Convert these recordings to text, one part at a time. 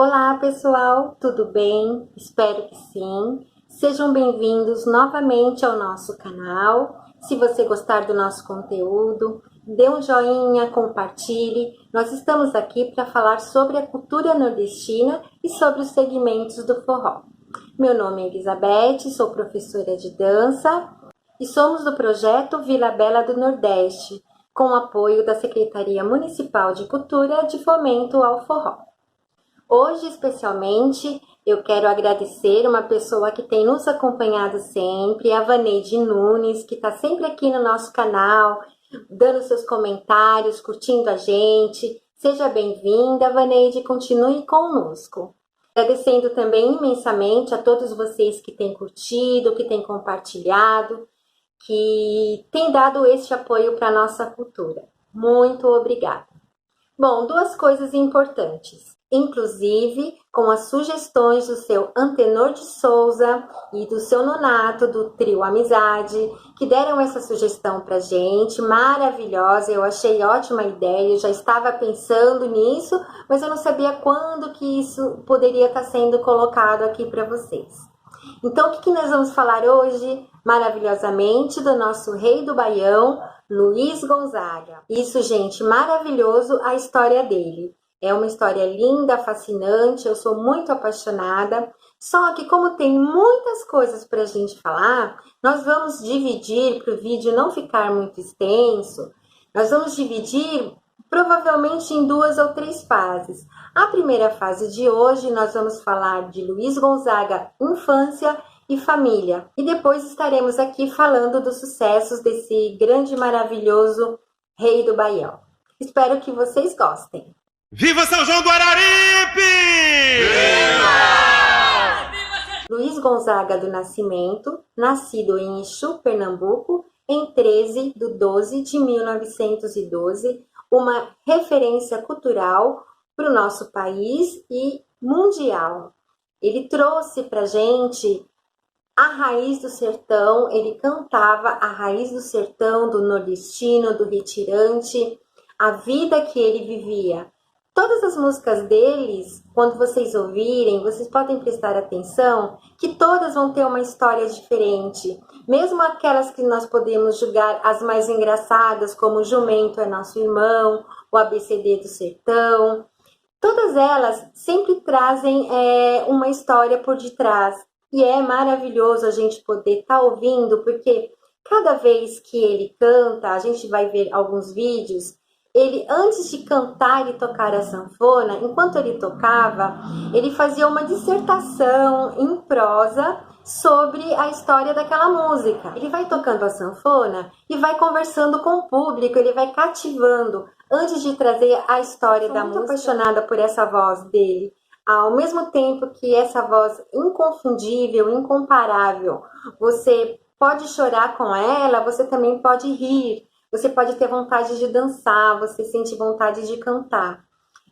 Olá pessoal, tudo bem? Espero que sim. Sejam bem-vindos novamente ao nosso canal. Se você gostar do nosso conteúdo, dê um joinha, compartilhe. Nós estamos aqui para falar sobre a cultura nordestina e sobre os segmentos do forró. Meu nome é Elizabeth, sou professora de dança e somos do projeto Vila Bela do Nordeste, com o apoio da Secretaria Municipal de Cultura de Fomento ao Forró. Hoje, especialmente, eu quero agradecer uma pessoa que tem nos acompanhado sempre, a Vaneide Nunes, que está sempre aqui no nosso canal, dando seus comentários, curtindo a gente. Seja bem-vinda, Vaneide, continue conosco. Agradecendo também imensamente a todos vocês que têm curtido, que têm compartilhado, que têm dado este apoio para a nossa cultura. Muito obrigada. Bom, duas coisas importantes. Inclusive, com as sugestões do seu Antenor de Souza e do seu Nonato, do Trio Amizade, que deram essa sugestão pra gente, maravilhosa, eu achei ótima ideia, eu já estava pensando nisso, mas eu não sabia quando que isso poderia estar sendo colocado aqui para vocês. Então, o que nós vamos falar hoje, maravilhosamente, do nosso rei do Baião, Luiz Gonzaga. Isso, gente, maravilhoso a história dele. É uma história linda, fascinante, eu sou muito apaixonada. Só que como tem muitas coisas para a gente falar, nós vamos dividir, para o vídeo não ficar muito extenso, nós vamos dividir provavelmente em 2 ou 3 fases. A primeira fase de hoje nós vamos falar de Luiz Gonzaga, infância e família. E depois estaremos aqui falando dos sucessos desse grande e maravilhoso rei do Baião. Espero que vocês gostem. Viva São João do Araripe! Viva! Luiz Gonzaga do Nascimento, nascido em Exu, Pernambuco, em 13 de 12 de 1912, uma referência cultural para o nosso país e mundial. Ele trouxe para a gente a raiz do sertão, ele cantava a raiz do sertão, do nordestino, do retirante, a vida que ele vivia. Todas as músicas deles, quando vocês ouvirem, vocês podem prestar atenção que todas vão ter uma história diferente. Mesmo aquelas que nós podemos julgar as mais engraçadas, como Jumento é Nosso Irmão, o ABCD do Sertão, todas elas sempre trazem uma história por detrás. E é maravilhoso a gente poder estar ouvindo, porque cada vez que ele canta, a gente vai ver alguns vídeos, ele, antes de cantar e tocar a sanfona, enquanto ele tocava, ele fazia uma dissertação em prosa sobre a história daquela música. Ele vai tocando a sanfona e vai conversando com o público, ele vai cativando, antes de trazer a história da música. Muito apaixonada por essa voz dele. Ao mesmo tempo que essa voz inconfundível, incomparável, você pode chorar com ela, você também pode rir. Você pode ter vontade de dançar, você sente vontade de cantar.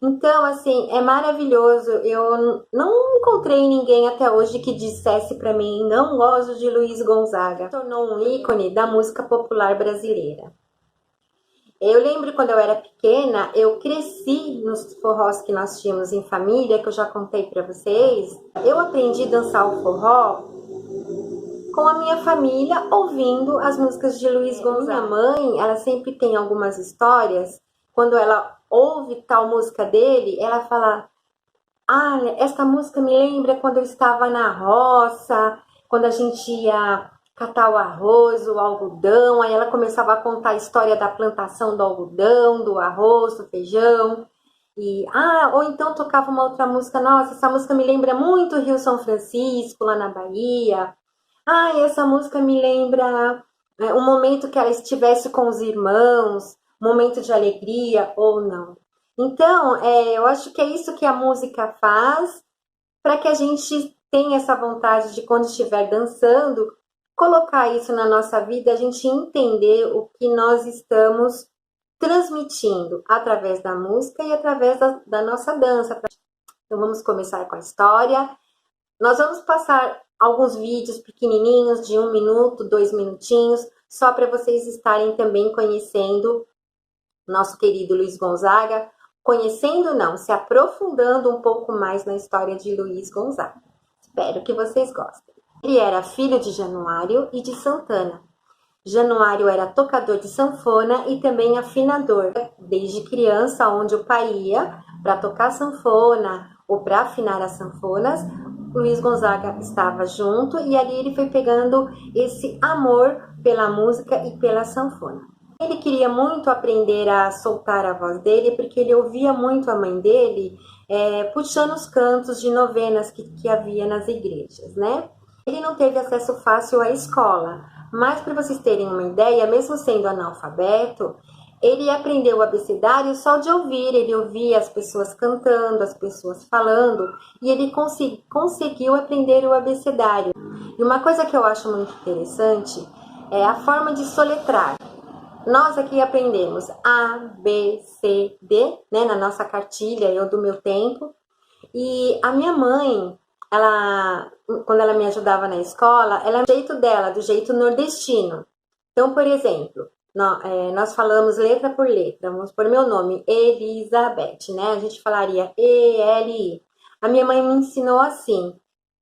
Então, assim, é maravilhoso. Eu não encontrei ninguém até hoje que dissesse para mim, não gosto de Luiz Gonzaga. Tornou um ícone da música popular brasileira. Eu lembro quando eu era pequena, eu cresci nos forrós que nós tínhamos em família, que eu já contei para vocês. Eu aprendi a dançar o forró com a minha família, ouvindo as músicas de Luiz Gonzaga. Minha mãe, ela sempre tem algumas histórias, quando ela ouve tal música dele, ela fala, essa música me lembra quando eu estava na roça, quando a gente ia catar o arroz, o algodão, aí ela começava a contar a história da plantação do algodão, do arroz, do feijão, ou então tocava uma outra música, nossa, essa música me lembra muito o Rio São Francisco, lá na Bahia. Essa música me lembra o momento que ela estivesse com os irmãos, momento de alegria ou não. Então, eu acho que é isso que a música faz para que a gente tenha essa vontade de, quando estiver dançando, colocar isso na nossa vida, a gente entender o que nós estamos transmitindo através da música e através da nossa dança. Então, vamos começar com a história. Nós vamos passar alguns vídeos pequenininhos de 1 minuto, 2 minutinhos, só para vocês estarem também conhecendo nosso querido Luiz Gonzaga, conhecendo não, se aprofundando um pouco mais na história de Luiz Gonzaga. Espero que vocês gostem. Ele era filho de Januário e de Santana. Januário era tocador de sanfona e também afinador. Desde criança, onde o pai ia para tocar sanfona ou para afinar as sanfonas, Luiz Gonzaga estava junto e ali ele foi pegando esse amor pela música e pela sanfona. Ele queria muito aprender a soltar a voz dele porque ele ouvia muito a mãe dele puxando os cantos de novenas que havia nas igrejas, né? Ele não teve acesso fácil à escola, mas para vocês terem uma ideia, mesmo sendo analfabeto, ele aprendeu o abecedário só de ouvir. Ele ouvia as pessoas cantando, as pessoas falando, e ele conseguiu aprender o abecedário. E uma coisa que eu acho muito interessante é a forma de soletrar. Nós aqui aprendemos A, B, C, D, né, na nossa cartilha, eu do meu tempo. E a minha mãe, quando ela me ajudava na escola, ela do jeito dela, do jeito nordestino. Então, por exemplo, nós falamos letra por letra. Vamos por meu nome, Elizabeth, né? A gente falaria E-L-I. A minha mãe me ensinou assim: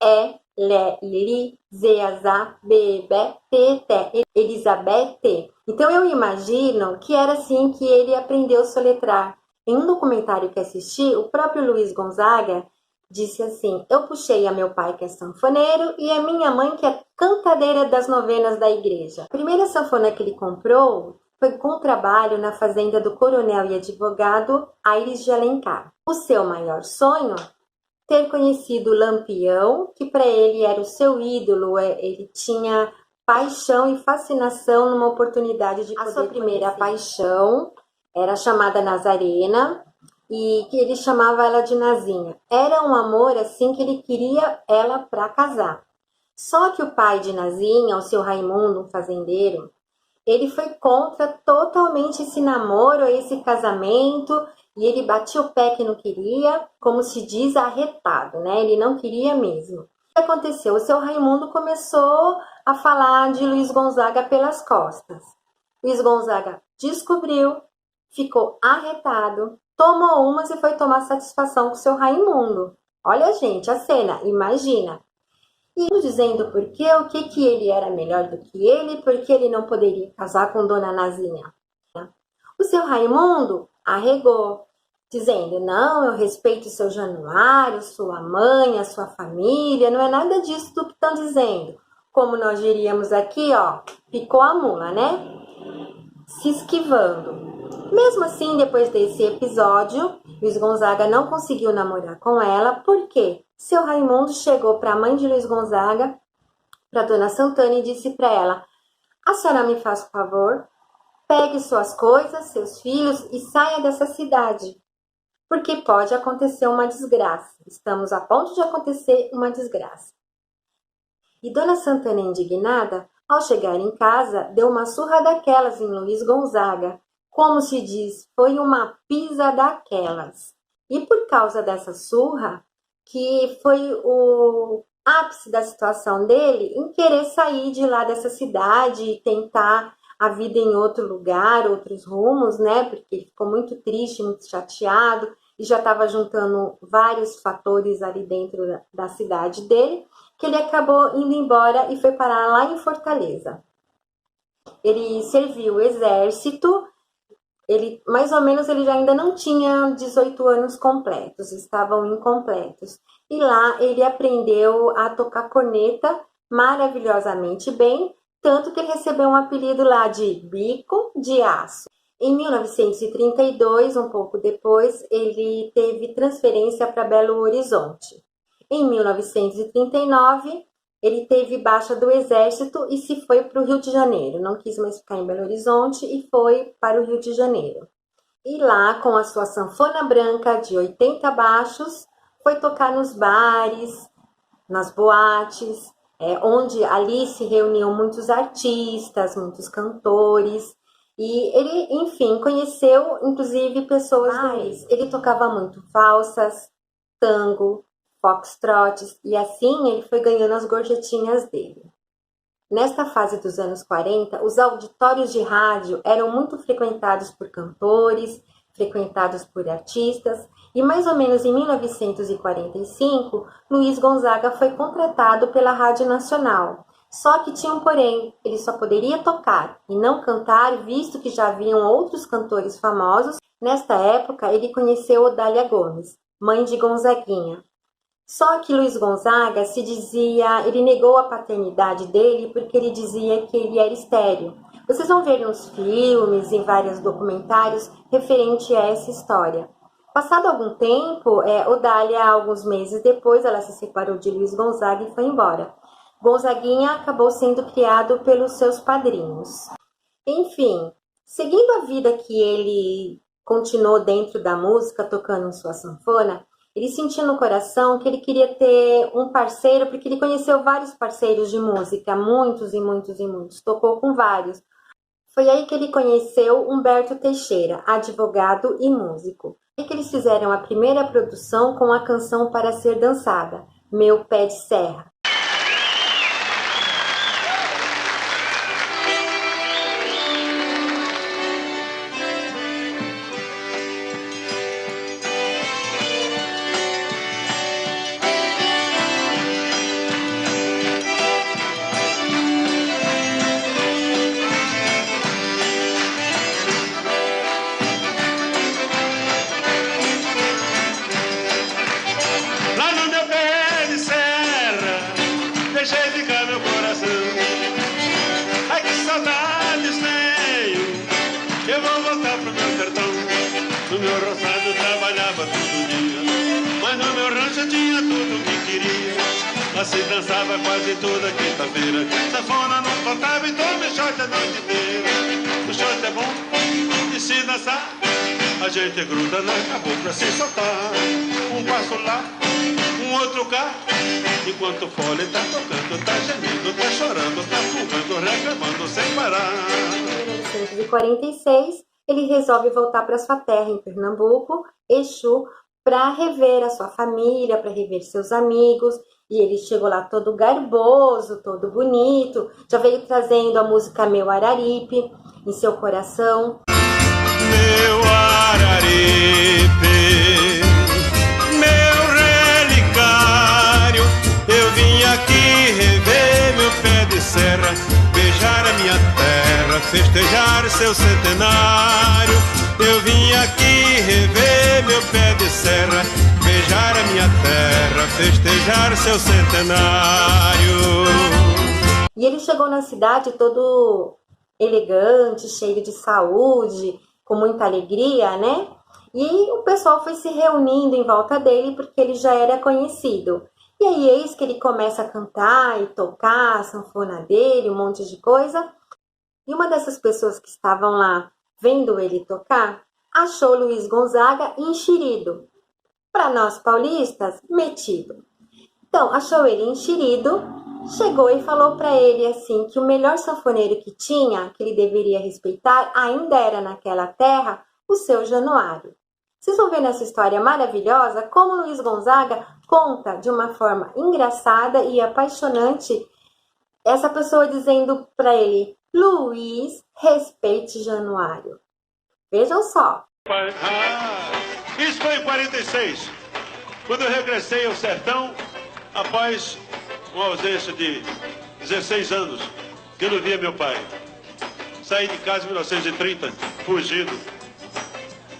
E, L, Li, Z, A, B, B, T, T, Elizabeth. Então, eu imagino que era assim que ele aprendeu a soletrar. Em um documentário que assisti, o próprio Luiz Gonzaga disse assim: eu puxei a meu pai, que é sanfoneiro, e a minha mãe, que é cantadeira das novenas da igreja. A primeira sanfona que ele comprou foi com trabalho na fazenda do coronel e advogado Aires de Alencar. O seu maior sonho? Ter conhecido o Lampião, que para ele era o seu ídolo. Ele tinha paixão e fascinação numa oportunidade de poder. A sua primeira paixão era chamada Nazarena, e que ele chamava ela de Nazinha. Era um amor assim que ele queria ela para casar. Só que o pai de Nazinha, o seu Raimundo, um fazendeiro, ele foi contra totalmente esse namoro, esse casamento, e ele batia o pé que não queria, como se diz, arretado, né? Ele não queria mesmo. O que aconteceu? O seu Raimundo começou a falar de Luiz Gonzaga pelas costas. Luiz Gonzaga descobriu, ficou arretado, tomou umas e foi tomar satisfação com o seu Raimundo. Olha, gente, a cena, imagina. E dizendo por quê, o que ele era melhor do que ele, porque ele não poderia casar com Dona Nazinha. O seu Raimundo arregou, dizendo: não, eu respeito o seu Januário, sua mãe, a sua família, não é nada disso do que estão dizendo. Como nós diríamos aqui, ó, picou a mula, né? Se esquivando. Mesmo assim, depois desse episódio, Luiz Gonzaga não conseguiu namorar com ela, porque seu Raimundo chegou para a mãe de Luiz Gonzaga, para Dona Santana, e disse para ela: a senhora me faz um favor, pegue suas coisas, seus filhos e saia dessa cidade, porque pode acontecer uma desgraça. Estamos a ponto de acontecer uma desgraça. E Dona Santana, indignada, ao chegar em casa, deu uma surra daquelas em Luiz Gonzaga. Como se diz, foi uma pisa daquelas. E por causa dessa surra, que foi o ápice da situação dele, em querer sair de lá dessa cidade e tentar a vida em outro lugar, outros rumos, né? Porque ele ficou muito triste, muito chateado e já estava juntando vários fatores ali dentro da cidade dele, que ele acabou indo embora e foi parar lá em Fortaleza. Ele serviu o exército. Mais ou menos, ele ainda não tinha 18 anos completos, estavam incompletos. E lá ele aprendeu a tocar corneta maravilhosamente bem, tanto que ele recebeu um apelido lá de Bico de Aço. Em 1932, um pouco depois, ele teve transferência para Belo Horizonte. Em 1939, ele teve baixa do exército e se foi para o Rio de Janeiro. Não quis mais ficar em Belo Horizonte e foi para o Rio de Janeiro. E lá, com a sua sanfona branca de 80 baixos, foi tocar nos bares, nas boates, onde ali se reuniam muitos artistas, muitos cantores. E ele, enfim, conheceu, inclusive, pessoas mais. Ele tocava muito valsas, tango, foxtrotes, e assim ele foi ganhando as gorjetinhas dele. Nesta fase dos anos 40, os auditórios de rádio eram muito frequentados por cantores, frequentados por artistas, e mais ou menos em 1945, Luiz Gonzaga foi contratado pela Rádio Nacional. Só que tinha um porém, ele só poderia tocar e não cantar, visto que já haviam outros cantores famosos. Nesta época, ele conheceu Odália Gomes, mãe de Gonzaguinha. Só que Luiz Gonzaga ele negou a paternidade dele porque ele dizia que ele era estéril. Vocês vão ver nos filmes, em vários documentários, referente a essa história. Passado algum tempo, Odália, alguns meses depois, ela se separou de Luiz Gonzaga e foi embora. Gonzaguinha acabou sendo criado pelos seus padrinhos. Enfim, seguindo a vida que ele continuou dentro da música, tocando sua sanfona, ele sentiu no coração que ele queria ter um parceiro, porque ele conheceu vários parceiros de música, muitos e muitos e muitos, tocou com vários. Foi aí que ele conheceu Humberto Teixeira, advogado e músico. Foi aí que eles fizeram a primeira produção com a canção para ser dançada, Meu Pé de Serra. No meu roçado trabalhava todo dia, mas no meu rancho tinha tudo o que queria. Lá se dançava quase toda quinta-feira, sanfona não faltava, então me short a noite inteira. O short é bom de se dançar, a gente gruda na cabocla se soltar. Um passo lá, um outro cá, enquanto o fole tá tocando, tá gemendo, tá chorando, tá fumando, reclamando sem parar. Em 1946, ele resolve voltar para sua terra em Pernambuco, Exu, para rever a sua família, para rever seus amigos. E ele chegou lá todo garboso, todo bonito, já veio trazendo a música Meu Araripe em seu coração. Meu Araripe, meu relicário, eu vim aqui rever meu pé de serra, beijar a minha terra, festejar seu centenário. Eu vim aqui rever meu pé de serra, beijar a minha terra, festejar seu centenário. E ele chegou na cidade todo elegante, cheio de saúde, com muita alegria, né? E o pessoal foi se reunindo em volta dele porque ele já era conhecido. E aí eis que ele começa a cantar e tocar a sanfona dele, um monte de coisa. E uma dessas pessoas que estavam lá vendo ele tocar, achou Luiz Gonzaga enxerido. Para nós paulistas, metido. Então, achou ele enxerido, chegou e falou para ele assim que o melhor sanfoneiro que tinha, que ele deveria respeitar, ainda era naquela terra o seu Januário. Vocês vão ver nessa história maravilhosa como Luiz Gonzaga conta de uma forma engraçada e apaixonante essa pessoa dizendo para ele: Luiz, respeite Januário. Vejam só. Isso foi em 46, quando eu regressei ao sertão após uma ausência de 16 anos, que eu não via meu pai. Saí de casa em 1930, fugido.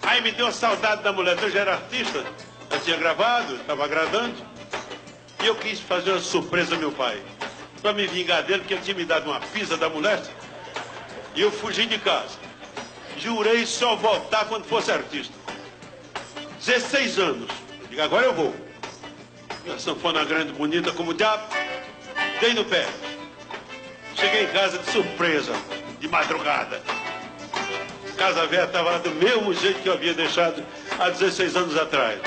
Aí me deu a saudade da mulher, eu já era artista, já tinha gravado, estava agradando. E eu quis fazer uma surpresa ao meu pai, para me vingar dele, porque ele tinha me dado uma pisa da mulher. E eu fugi de casa. Jurei só voltar quando fosse artista. 16 anos. Eu digo, agora eu vou. A sanfona grande, bonita como o diabo. Dei no pé. Cheguei em casa de surpresa, de madrugada. Casa velha estava lá do mesmo jeito que eu havia deixado há 16 anos atrás.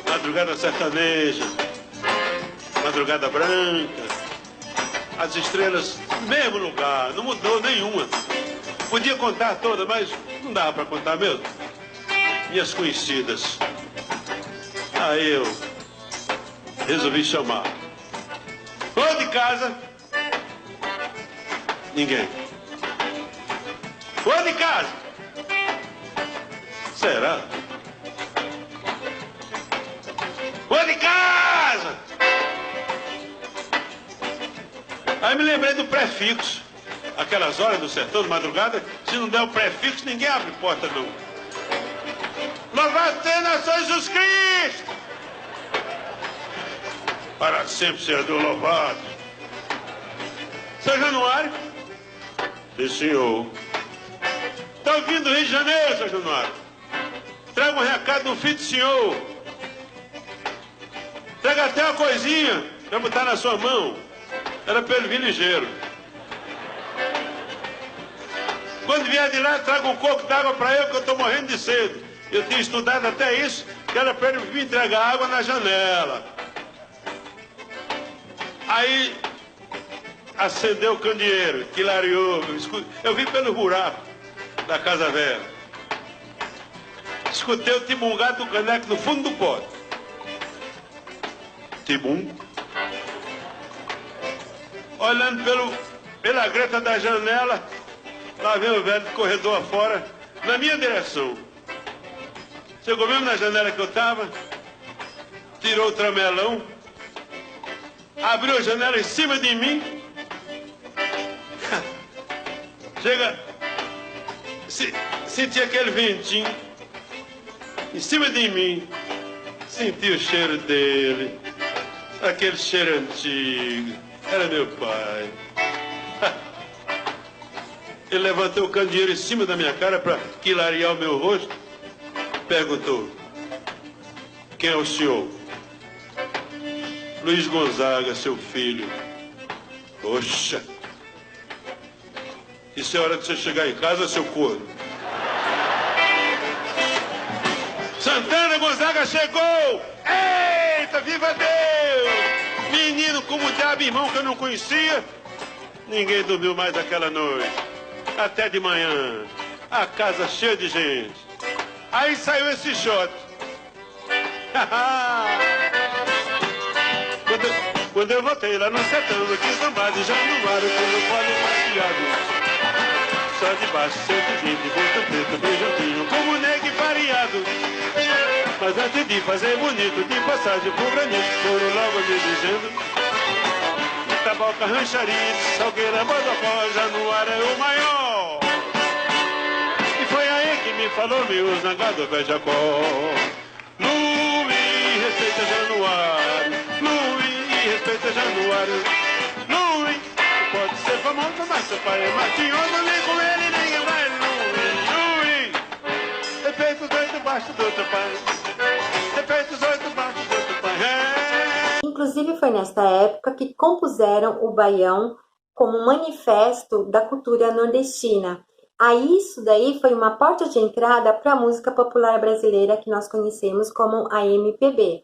Madrugada sertaneja, madrugada branca, as estrelas no mesmo lugar, não mudou nenhuma. Podia contar toda, mas não dava para contar mesmo. Minhas conhecidas. Aí eu resolvi chamar. Vou de casa. Ninguém. Vou de casa. será? Vou de casa! Aí me lembrei do prefixo. Aquelas horas do sertão de madrugada, se não der o prefixo, ninguém abre porta, não. Louvado seja Jesus Cristo! Para sempre seja Deus louvado. Seu Januário? Sim, senhor. Está ouvindo do Rio de Janeiro, seu Januário? Traga um recado do filho do senhor. Traga até uma coisinha para botar na sua mão. Era para ele vir ligeiro. Quando vier de lá, traga um coco d'água para eu, que eu estou morrendo de sede. Eu tinha estudado até isso, que era para ele vir entregar água na janela. Aí acendeu o candeeiro, que clareou. Eu vi pelo buraco da casa velha. Escutei o tibungado do caneco no fundo do pote. Tibum. Olhando pela greta da janela, lá vem o velho do corredor afora, na minha direção. Chegou mesmo na janela que eu estava, tirou o tramelão, abriu a janela em cima de mim. Chega, senti aquele ventinho em cima de mim, senti o cheiro dele, aquele cheiro antigo. Era meu pai. Ele levantou o candeeiro em cima da minha cara para clarear o meu rosto. Perguntou: quem é o senhor? Luiz Gonzaga, seu filho. Poxa, isso é hora de você chegar em casa, seu corno. Santana Gonzaga chegou! Eita, viva Deus! Menino como o diabo, irmão, que eu não conhecia. Ninguém dormiu mais aquela noite. Até de manhã. A casa cheia de gente. Aí saiu esse shot. Quando eu voltei lá no sertão, aqui sambado, já no ar, com o colo maquiado. Só de baixo, sempre gente, boca preta, beijadinho, como negue variado. Mas antes de fazer bonito, de passagem por granito, foram logo me dizendo: Taboca, Rancharia, Salgueira, Bodocó, Januário é o maior. E foi aí que me falou meu zangado Bejacó. Luiz, respeita Januário. Luiz, respeita Januário. Luiz, pode ser famoso, mas seu pai é matinhoso, nem com ele ninguém vai. Luiz, respeita os dois debaixo do teu pai. Respeita os dois debaixo do teu pai. Inclusive foi nesta época que compuseram o baião como manifesto da cultura nordestina. Aí isso daí foi uma porta de entrada para a música popular brasileira que nós conhecemos como a MPB.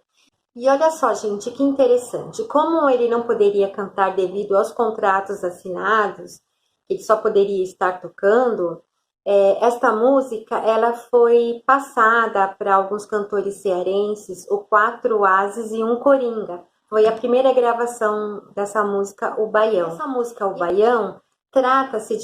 E olha só, gente, que interessante. Como ele não poderia cantar devido aos contratos assinados, ele só poderia estar tocando, esta música ela foi passada para alguns cantores cearenses, o Quatro Ases e um Coringa. Foi a primeira gravação dessa música, O Baião. Essa música, O Baião, trata-se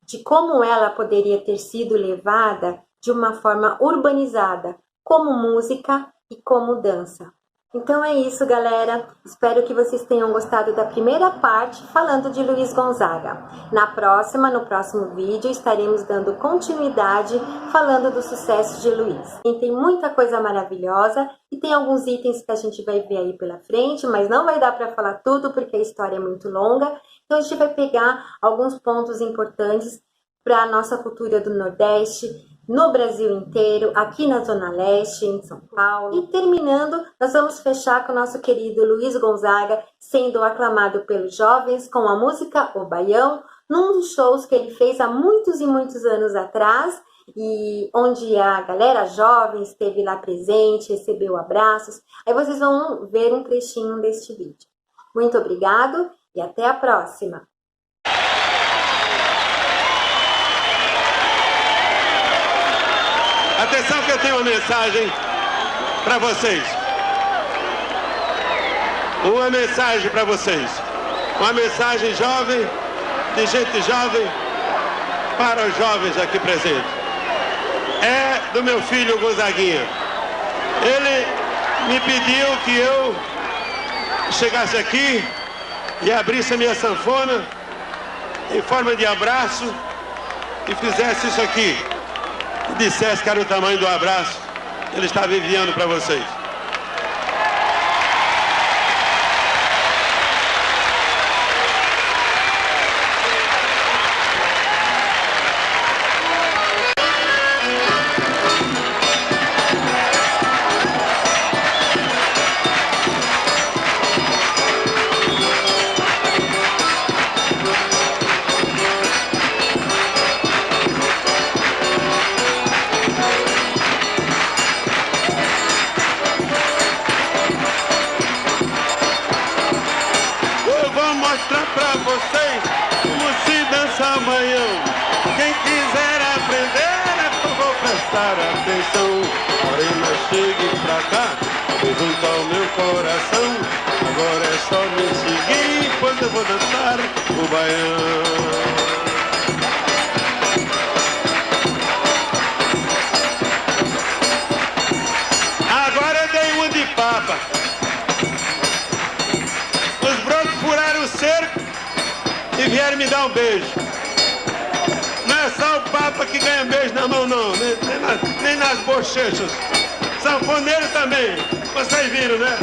de como ela poderia ter sido levada de uma forma urbanizada, como música e como dança. Então é isso, galera. Espero que vocês tenham gostado da primeira parte falando de Luiz Gonzaga. No próximo vídeo, estaremos dando continuidade falando do sucesso de Luiz. E tem muita coisa maravilhosa e tem alguns itens que a gente vai ver aí pela frente, mas não vai dar para falar tudo porque a história é muito longa. Então a gente vai pegar alguns pontos importantes para a nossa cultura do Nordeste, no Brasil inteiro, aqui na Zona Leste, em São Paulo. E terminando, nós vamos fechar com o nosso querido Luiz Gonzaga, sendo aclamado pelos jovens com a música O Baião, num dos shows que ele fez há muitos e muitos anos atrás, e onde a galera jovem esteve lá presente, recebeu abraços. Aí vocês vão ver um trechinho deste vídeo. Muito obrigado e até a próxima! Atenção que eu tenho uma mensagem para vocês. Uma mensagem para vocês. Uma mensagem jovem, de gente jovem, para os jovens aqui presentes. É do meu filho Gonzaguinha. Ele me pediu que eu chegasse aqui e abrisse a minha sanfona em forma de abraço e fizesse isso aqui. E dissesse que era o tamanho do abraço que ele estava enviando para vocês. Atenção, morena, chegue pra cá, junto ao meu coração. Agora é só me seguir, pois eu vou dançar o baião. Agora eu dei uma de papa. Os broncos furaram o cerco e vieram me dar um beijo. Não é só o papa que ganha beijo na mão, não, nem nas bochechas. Sanfoneiro também, vocês viram, né?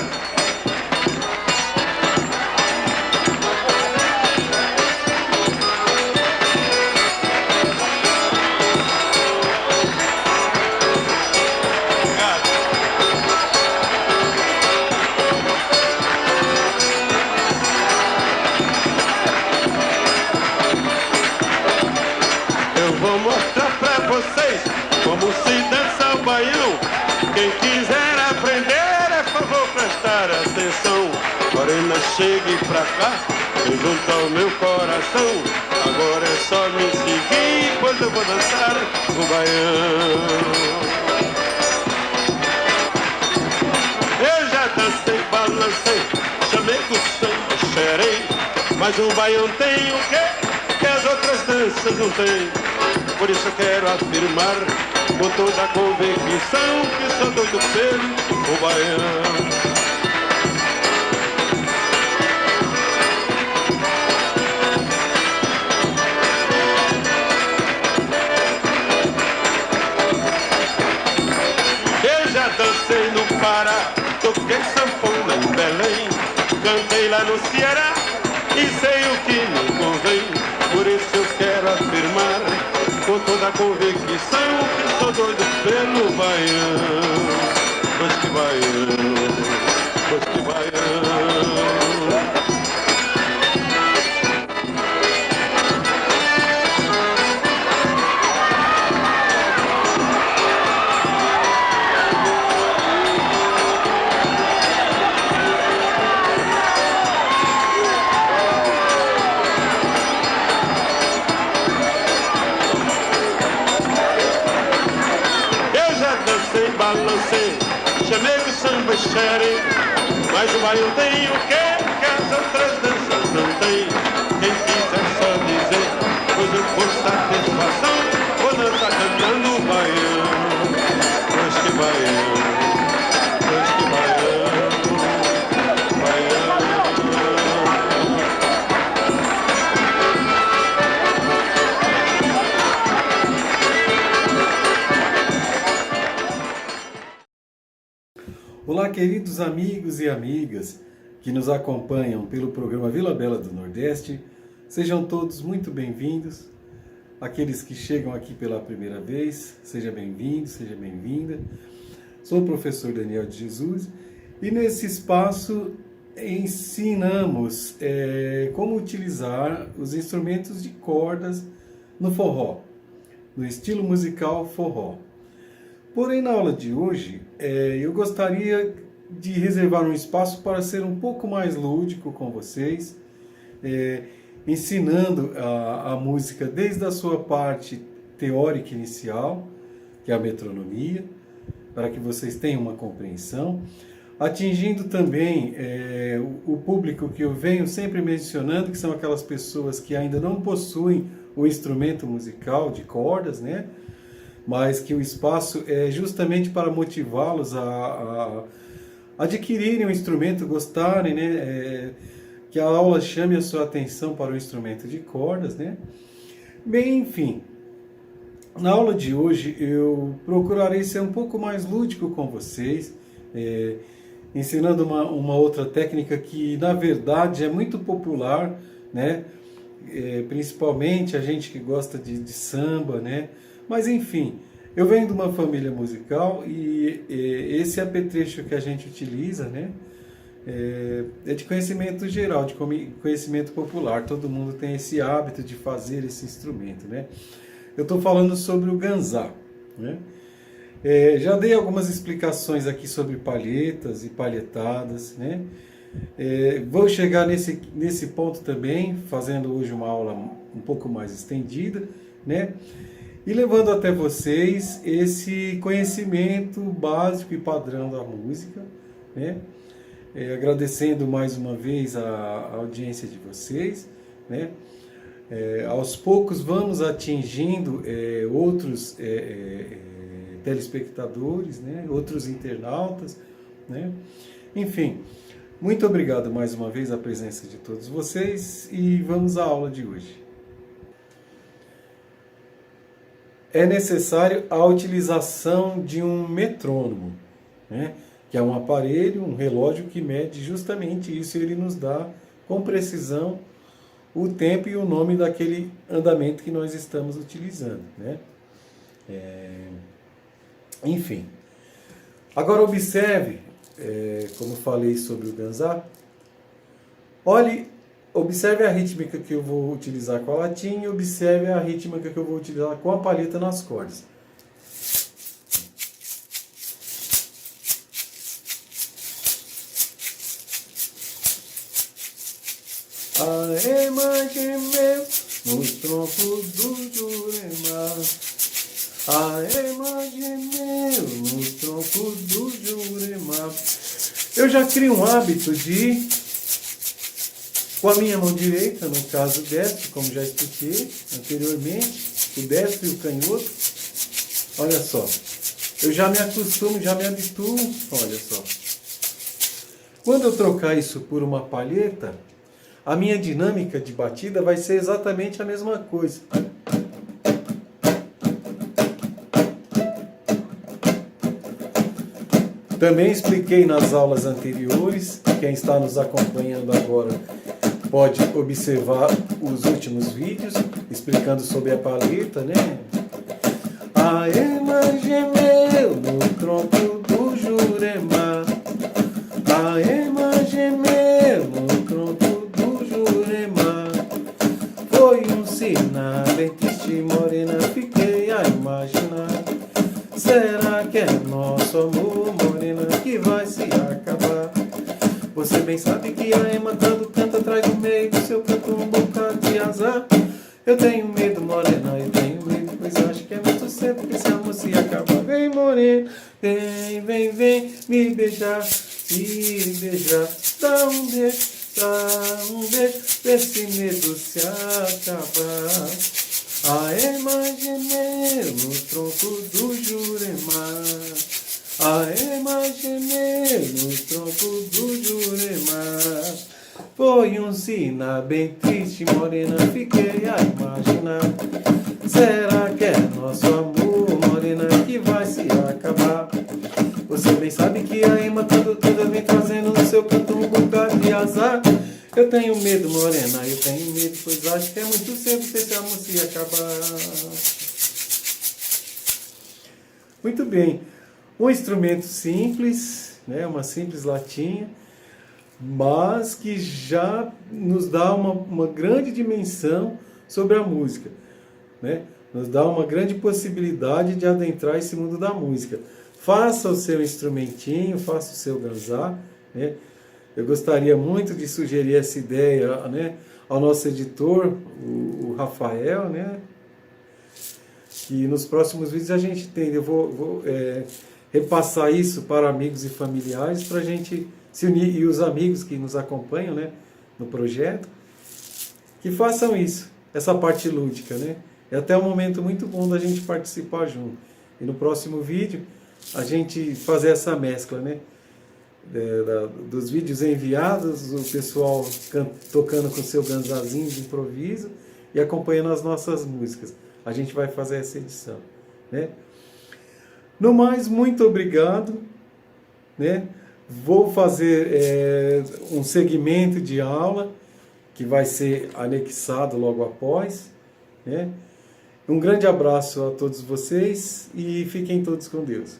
Como se dança o baião. Quem quiser aprender, é favor prestar atenção. Morena, chegue pra cá, junto ao meu coração. Agora é só me seguir, pois eu vou dançar o baião. Eu já dancei, balancei, chamei do samba, xerei. Mas o baião tem o quê que as outras danças não têm? Por isso eu quero afirmar com toda a convicção que sou doido pelo baião. Eu já dancei no Pará, toquei sanfona em Belém, cantei lá no Ceará e sei o que me convém. Por isso eu quero afirmar com toda a convicção que sou doido pelo baião. Pois que baião, pois que baião. Balancei, chamei do samba e xerei. Mas o baião tem o quê que as outras danças não têm? Quem quiser só dizer, pois eu por satisfação vou dançar cantando o baião. Pois que baião, pois que baião, baião. Olá, queridos amigos e amigas que nos acompanham pelo programa Vila Bela do Nordeste, sejam todos muito bem-vindos. Aqueles que chegam aqui pela primeira vez, seja bem-vindo, seja bem-vinda. Sou o professor Daniel de Jesus e nesse espaço ensinamos como utilizar os instrumentos de cordas no forró, no estilo musical forró. Porém, na aula de hoje, eu gostaria de reservar um espaço para ser um pouco mais lúdico com vocês, ensinando a música desde a sua parte teórica inicial, que é a metronomia, para que vocês tenham uma compreensão, atingindo também o público que eu venho sempre mencionando, que são aquelas pessoas que ainda não possuem o instrumento musical de cordas, né? mas que o espaço é justamente para motivá-los a adquirirem o instrumento, gostarem, né? Que a aula chame a sua atenção para o instrumento de cordas, né? Bem, enfim, na aula de hoje eu procurarei ser um pouco mais lúdico com vocês, ensinando uma outra técnica que na verdade é muito popular, né? Principalmente a gente que gosta de samba, né? Mas enfim, eu venho de uma família musical e esse apetrecho que a gente utiliza, né? É de conhecimento geral, de conhecimento popular. Todo mundo tem esse hábito de fazer esse instrumento, né? Eu estou falando sobre o ganzá, né? Já dei algumas explicações aqui sobre palhetas e palhetadas, né? Vou chegar nesse ponto também, fazendo hoje uma aula um pouco mais estendida, né? E levando até vocês esse conhecimento básico e padrão da música, né? Agradecendo mais uma vez a audiência de vocês, né? Aos poucos vamos atingindo outros telespectadores, né? Outros internautas, né? Enfim, muito obrigado mais uma vez a presença de todos vocês e vamos à aula de hoje. É necessário a utilização de um metrônomo, né? Que é um aparelho, um relógio que mede justamente isso, e ele nos dá com precisão o tempo e o nome daquele andamento que nós estamos utilizando, né? Enfim, agora observe, como falei sobre o ganzá, observe a rítmica que eu vou utilizar com a latinha e observe a rítmica que eu vou utilizar com a palheta nas cordas. Aê, meu, nos troncos do Jurema. Aê, meu, nos troncos do Jurema. Eu já crio um hábito de, com a minha mão direita, no caso o destro, como já expliquei anteriormente, o destro e o canhoto, olha só, eu já me acostumo, já me habituo, olha só. Quando eu trocar isso por uma palheta, a minha dinâmica de batida vai ser exatamente a mesma coisa. Também expliquei nas aulas anteriores, quem está nos acompanhando agora pode observar os últimos vídeos, explicando sobre a palheta, né? Aê, mas gemeu no tronco do Jurema. Aê, mas gemeu no tronco do Jurema. Foi um sinal bem triste, morena, fiquei a imaginar. Será que é nosso amor, morena, que vai se acabar? Você bem sabe que a ema quando canta traz no meio do seu canto um bocado de azar. Eu tenho medo, morena, eu tenho medo, pois acho que é muito cedo que esse amor se acaba. Vem, morena, vem, me beijar, dá um beijo, pra esse medo se acabar. Aê, mas gemeu no tronco do Jurema. Aê, mas gemeu no tronco do Jurema. Foi um sinal bem triste, morena, fiquei a imaginar. Será que é nosso amor, morena, que vai se acabar? Você bem sabe que a ema toda vem trazendo no seu canto um bocado de azar. Eu tenho medo, morena, eu tenho medo, pois acho que é muito cedo se esse amor se acabar. Muito bem, um instrumento simples, né, uma simples latinha, mas que já nos dá uma grande dimensão sobre a música, né? Nos dá uma grande possibilidade de adentrar esse mundo da música. Faça o seu instrumentinho, faça o seu ganzá, né? Eu gostaria muito de sugerir essa ideia, né, ao nosso editor, o Rafael, né, que nos próximos vídeos a gente tem. Eu vou repassar isso para amigos e familiares, para a gente se unir, e os amigos que nos acompanham, né, no projeto, que façam isso, essa parte lúdica, né? É até um momento muito bom da gente participar junto. E no próximo vídeo a gente fazer essa mescla, né? Dos vídeos enviados, o pessoal tocando com seu ganzazinho de improviso e acompanhando as nossas músicas. A gente vai fazer essa edição, né? No mais, muito obrigado, né? Vou fazer um segmento de aula que vai ser anexado logo após, né? Um grande abraço a todos vocês e fiquem todos com Deus.